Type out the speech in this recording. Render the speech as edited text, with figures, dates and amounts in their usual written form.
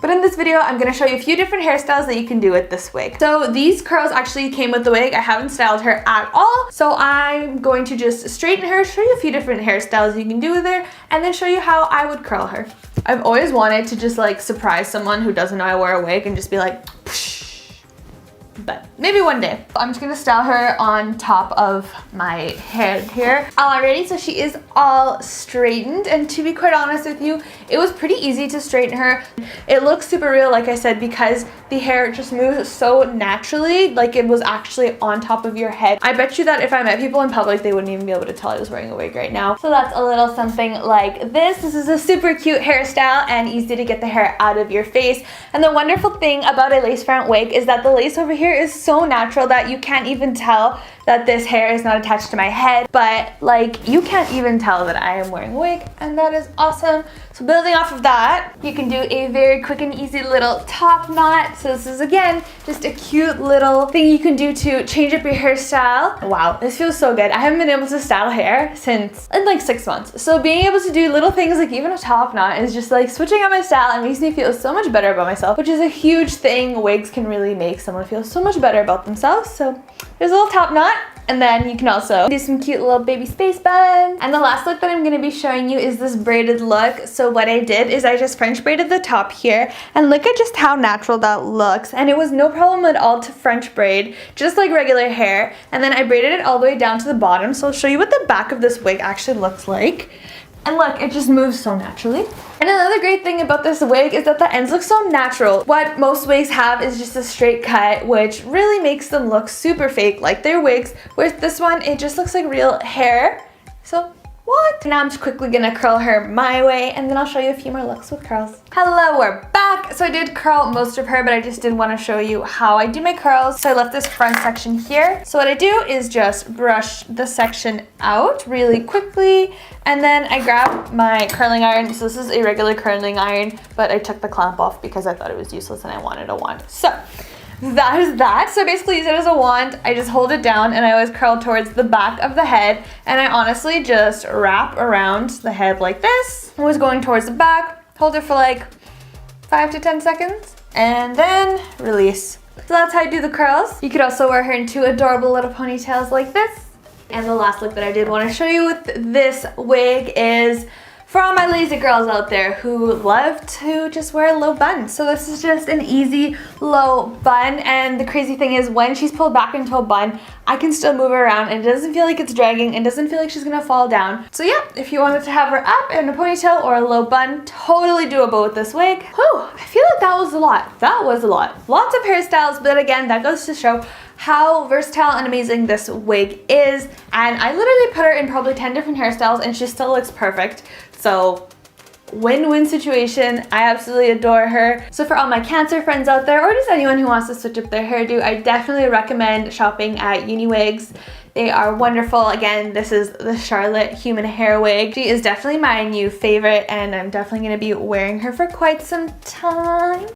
But in this video, I'm going to show you a few different hairstyles that you can do with this wig. So these curls actually came with the wig. I haven't styled her at all. So I'm going to just straighten her, show you a few different hairstyles you can do with her, and then show you how I would curl her. I've always wanted to just like surprise someone who doesn't know I wear a wig and just be like, psh. But maybe one day. I'm just gonna style her on top of my head here already. So she is all straightened, and to be quite honest with you, it was pretty easy to straighten her. It looks super real, like I said, because the hair just moves so naturally, like it was actually on top of your head. I bet you that if I met people in public, they wouldn't even be able to tell I was wearing a wig right now. So that's a little something like this. This is a super cute hairstyle and easy to get the hair out of your face. And the wonderful thing about a lace front wig is that the lace over here is so natural that you can't even tell that this hair is not attached to my head, but like you can't even tell that I am wearing a wig, and that is awesome. So building off of that, you can do a very quick and easy little top knot. So this is again just a cute little thing you can do to change up your hairstyle. Wow, this feels so good. I haven't been able to style hair since in like 6 months. So being able to do little things like even a top knot is just like switching up my style and makes me feel so much better about myself, which is a huge thing. Wigs can really make someone feel so much better about themselves. So there's a little top knot. And then you can also do some cute little baby space buns. And the last look that I'm going to be showing you is this braided look. So what I did is I just French braided the top here, and look at just how natural that looks. And it was no problem at all to French braid, just like regular hair. And then I braided it all the way down to the bottom. So I'll show you what the back of this wig actually looks like. And look, it just moves so naturally. And another great thing about this wig is that the ends look so natural. What most wigs have is just a straight cut, which really makes them look super fake, like their wigs. With this one, it just looks like real hair. So what? Now I'm just quickly gonna curl her my way, and then I'll show you a few more looks with curls. Hello, we're back. So I did curl most of her, but I just did want to show you how I do my curls. So I left this front section here. So what I do is just brush the section out really quickly, and then I grab my curling iron. So this is a regular curling iron, but I took the clamp off because I thought it was useless and I wanted a wand. So that is that. So basically use it as a wand. I just hold it down and I always curl towards the back of the head, and I honestly just wrap around the head like this. Always going towards the back. Hold it for like 5 to 10 seconds and then release. So that's how I do the curls. You could also wear her in two adorable little ponytails like this. And the last look that I did want to show you with this wig is for all my lazy girls out there who love to just wear a low bun. So this is just an easy low bun, and the crazy thing is when she's pulled back into a bun, I can still move her around and it doesn't feel like it's dragging and doesn't feel like she's gonna fall down. So yeah, if you wanted to have her up in a ponytail or a low bun, totally doable with this wig. Whew, I feel like that was a lot. That was a lot. Lots of hairstyles, but again, that goes to show how versatile and amazing this wig is. And I literally put her in probably 10 different hairstyles and she still looks perfect. So win-win situation. I absolutely adore her. So for all my Cancer friends out there, or just anyone who wants to switch up their hairdo, I definitely recommend shopping at UniWigs. They are wonderful. Again, this is the Charlotte human hair wig. She is definitely my new favorite, and I'm definitely gonna be wearing her for quite some time.